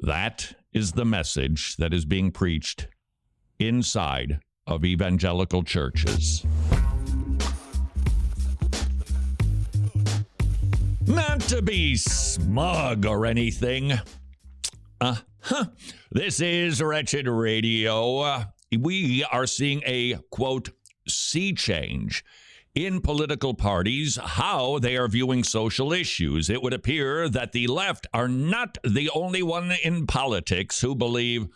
That is the message that is being preached inside of evangelical churches. Not to be smug or anything. This is Wretched Radio. We are seeing a, quote, sea change in political parties, how they are viewing social issues. It would appear that the left are not the only one in politics who believe,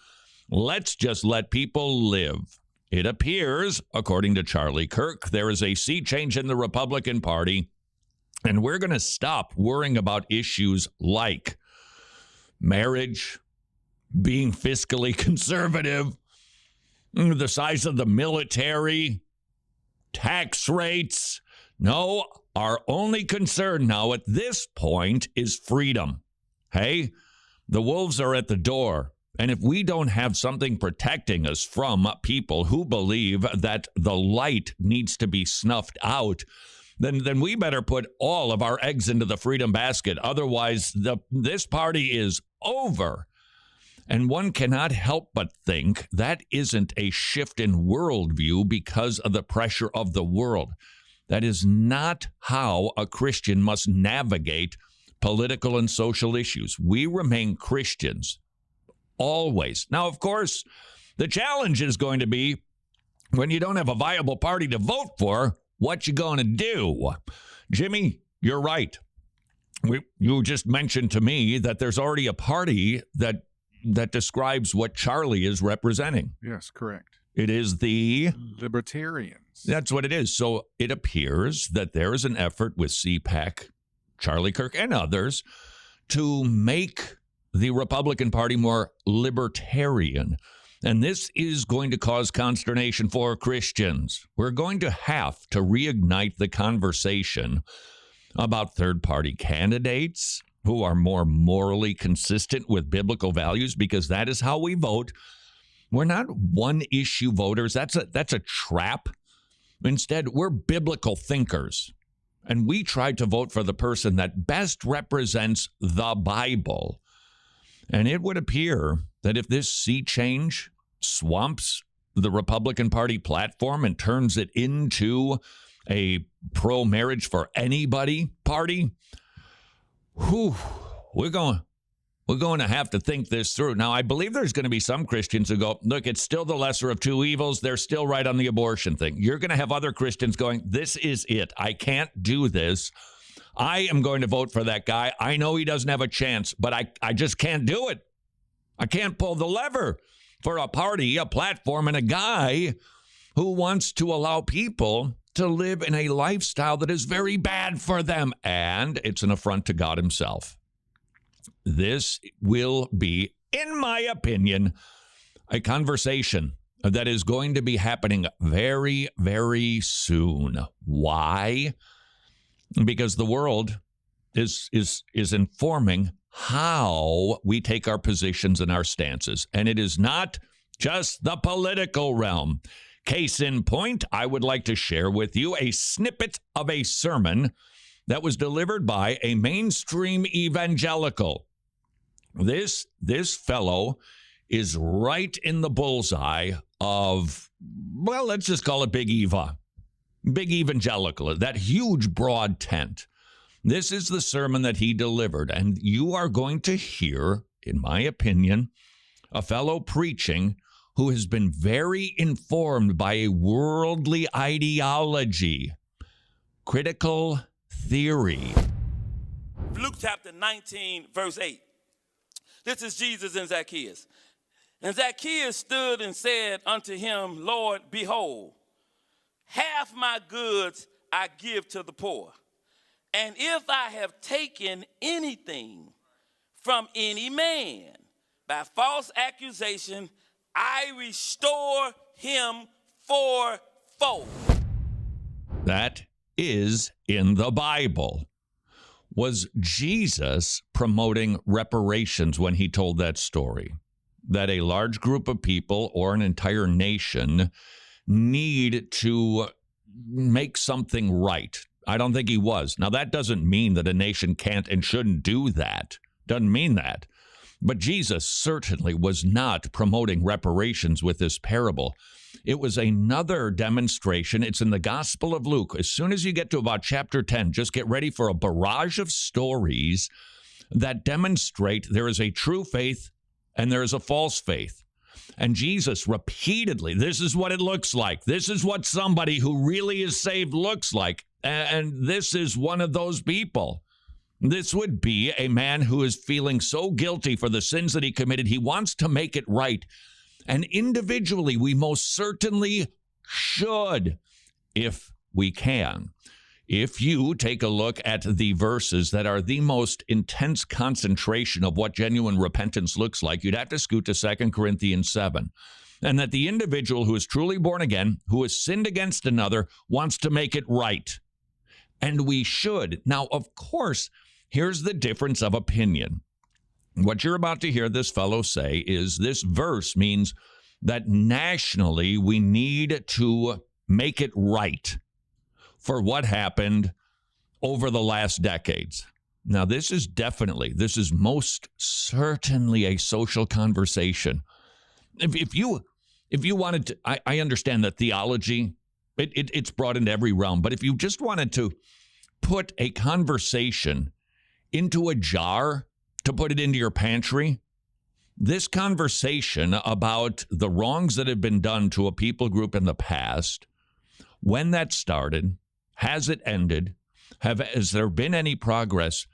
let's just let people live. It appears, according to Charlie Kirk, there is a sea change in the Republican Party, and we're going to stop worrying about issues like marriage, being fiscally conservative, the size of the military, tax rates. No, our only concern now at this point is freedom. Hey, the wolves are at the door. And if we don't have something protecting us from people who believe that the light needs to be snuffed out, then we better put all of our eggs into the freedom basket. Otherwise, this party is over. And one cannot help but think that isn't a shift in worldview because of the pressure of the world. That is not how a Christian must navigate political and social issues. We remain Christians always. Now, of course, the challenge is going to be when you don't have a viable party to vote for, what you going to do? Jimmy, you're right. You just mentioned to me that there's already a party that describes what Charlie is representing. Yes, correct. It is the Libertarians. That's what it is. So it appears that there is an effort with CPAC, Charlie Kirk, and others to make the Republican Party more libertarian. And this is going to cause consternation for Christians. We're going to have to reignite the conversation about third-party candidates who are more morally consistent with biblical values, because that is how we vote. We're not one-issue voters. That's a trap. Instead, we're biblical thinkers. And we try to vote for the person that best represents the Bible. And it would appear that if this sea change swamps the Republican Party platform and turns it into a pro-marriage for anybody party, we're going to have to think this through. Now, I believe there's going to be some Christians who go, look, it's still the lesser of two evils. They're still right on the abortion thing. You're going to have other Christians going, this is it. I can't do this. I am going to vote for that guy. I know he doesn't have a chance, but I just can't do it. I can't pull the lever for a party, a platform, and a guy who wants to allow people to live in a lifestyle that is very bad for them, and it's an affront to God himself. This will be, in my opinion, a conversation that is going to be happening very, very soon. Why? Because the world is informing how we take our positions and our stances. And it is not just the political realm. Case in point, I would like to share with you a snippet of a sermon that was delivered by a mainstream evangelical. This fellow is right in the bullseye of, well, let's just call it Big Eva. Big evangelical, that huge broad tent. This is the sermon that he delivered, and you are going to hear, in my opinion, a fellow preaching who has been very informed by a worldly ideology, critical theory. Luke chapter 19, verse 8. This is Jesus and Zacchaeus. And Zacchaeus stood and said unto him, Lord, behold, half my goods I give to the poor. And if I have taken anything from any man by false accusation, I restore him fourfold. That is in the Bible. Was Jesus promoting reparations when he told that story? That a large group of people or an entire nation need to make something right? I don't think he was. Now, that doesn't mean that a nation can't and shouldn't do that. Doesn't mean that. But Jesus certainly was not promoting reparations with this parable. It was another demonstration. It's in the Gospel of Luke. As soon as you get to about chapter 10, just get ready for a barrage of stories that demonstrate there is a true faith and there is a false faith. And Jesus repeatedly, this is what it looks like. This is what somebody who really is saved looks like. And this is one of those people. This would be a man who is feeling so guilty for the sins that he committed. He wants to make it right. And individually, we most certainly should, if we can. If you take a look at the verses that are the most intense concentration of what genuine repentance looks like, you'd have to scoot to 2 Corinthians 7. And that the individual who is truly born again, who has sinned against another, wants to make it right. And we should. Now, of course, here's the difference of opinion. What you're about to hear this fellow say is this verse means that nationally we need to make it right for what happened over the last decades. Now, this is most certainly a social conversation. If you wanted to, I understand that theology, it's brought into every realm, but if you just wanted to put a conversation into a jar, to put it into your pantry, this conversation about the wrongs that have been done to a people group in the past, when that started, has it ended, has there been any progress,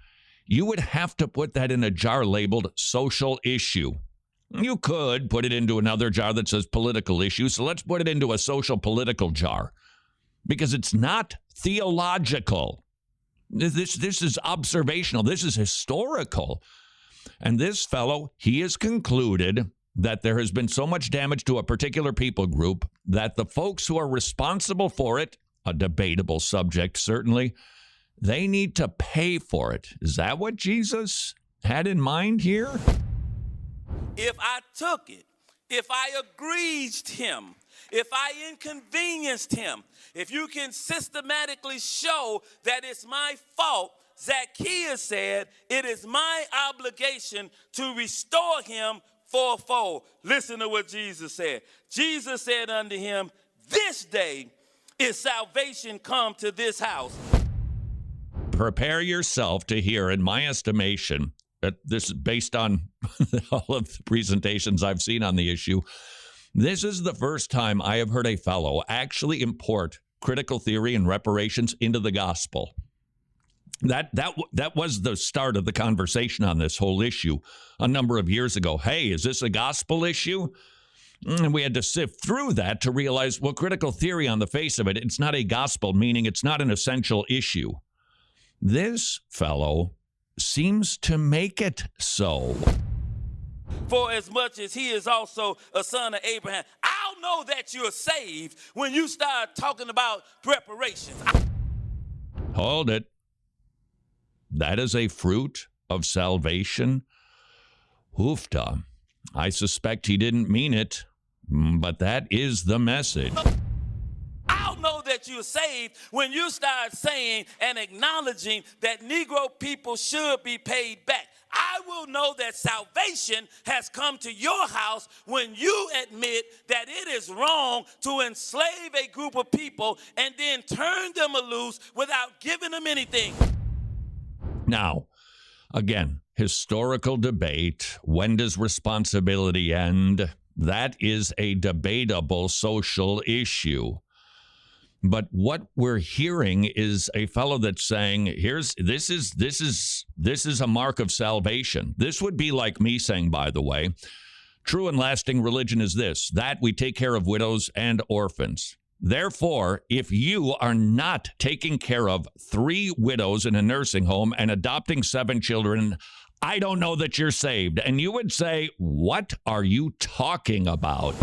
you would have to put that in a jar labeled social issue. You could put it into another jar that says political issue, so let's put it into a social political jar, because it's not theological. This is observational. This is historical. And this fellow, he has concluded that there has been so much damage to a particular people group that the folks who are responsible for it, a debatable subject certainly, they need to pay for it. Is that what Jesus had in mind here? If I took it, if I aggrieved him, if I inconvenienced him, if you can systematically show that it's my fault, Zacchaeus said, it is my obligation to restore him fourfold. Listen to what Jesus said. Jesus said unto him, this day is salvation come to this house. Prepare yourself to hear, in my estimation, that this is based on all of the presentations I've seen on the issue. This is the first time I have heard a fellow actually import critical theory and reparations into the gospel. That was the start of the conversation on this whole issue a number of years ago. Hey, is this a gospel issue? And we had to sift through that to realize, well, critical theory on the face of it, it's not a gospel, meaning it's not an essential issue. This fellow seems to make it so. For as much as he is also a son of Abraham, I'll know that you're saved when you start talking about reparations. Hold it. That is a fruit of salvation. Hoofta. I suspect he didn't mean it, but that is the message. I'll know that you're saved when you start saying and acknowledging that Negro people should be paid back. I will know that salvation has come to your house when you admit that it is wrong to enslave a group of people and then turn them loose without giving them anything. Now, again, historical debate. When does responsibility end? That is a debatable social issue. But what we're hearing is a fellow that's saying, this is a mark of salvation. This would be like me saying, by the way, true and lasting religion is this, that we take care of widows and orphans. Therefore, if you are not taking care of 3 widows in a nursing home and adopting 7 children, I don't know that you're saved. And you would say, what are you talking about?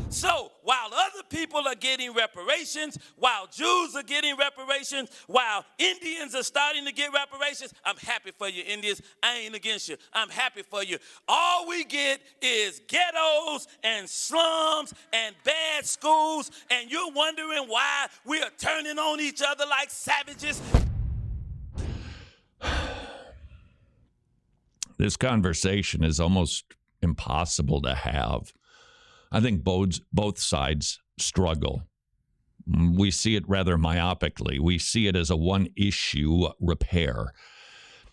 So while other people are getting reparations, while Jews are getting reparations, while Indians are starting to get reparations, I'm happy for you, Indians. I ain't against you. I'm happy for you. All we get is ghettos and slums and bad schools, and you're wondering why we are turning on each other like savages. This conversation is almost impossible to have. I think both sides struggle. We see it rather myopically. We see it as a one-issue repair.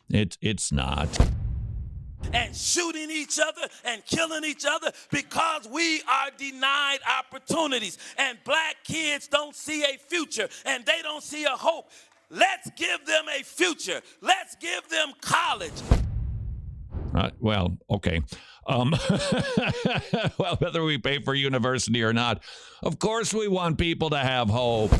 It's not. And shooting each other and killing each other because we are denied opportunities. And black kids don't see a future and they don't see a hope. Let's give them a future. Let's give them college. Well, okay. Well, whether we pay for university or not, of course we want people to have hope.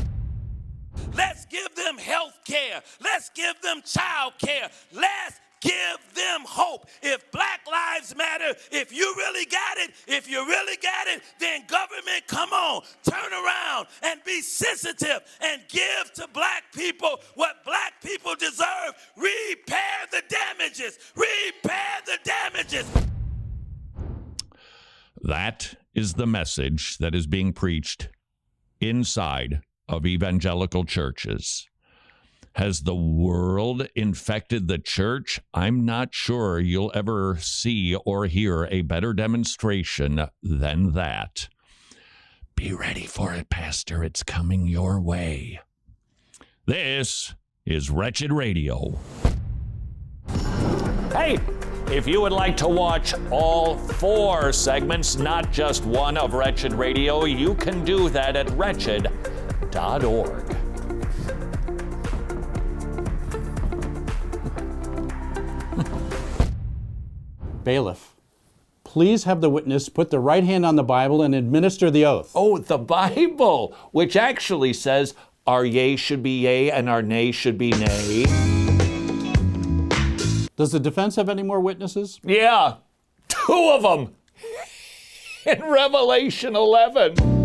Let's give them health care. Let's give them child care. Let's give them hope. If Black Lives Matter, if you really got it, then government, come on, turn around and be sensitive and give to black people what black people deserve. Repair the damages. Repair the damages. That is the message that is being preached inside of evangelical churches. Has the world infected the church? I'm not sure you'll ever see or hear a better demonstration than that. Be ready for it, Pastor. It's coming your way. This is Wretched Radio. Hey, if you would like to watch all 4 segments, not just one of Wretched Radio, you can do that at wretched.org. Bailiff, please have the witness put the right hand on the Bible and administer the oath. Oh, the Bible, which actually says our yea should be yea and our nay should be nay. Does the defense have any more witnesses? Yeah, 2 of them in Revelation 11.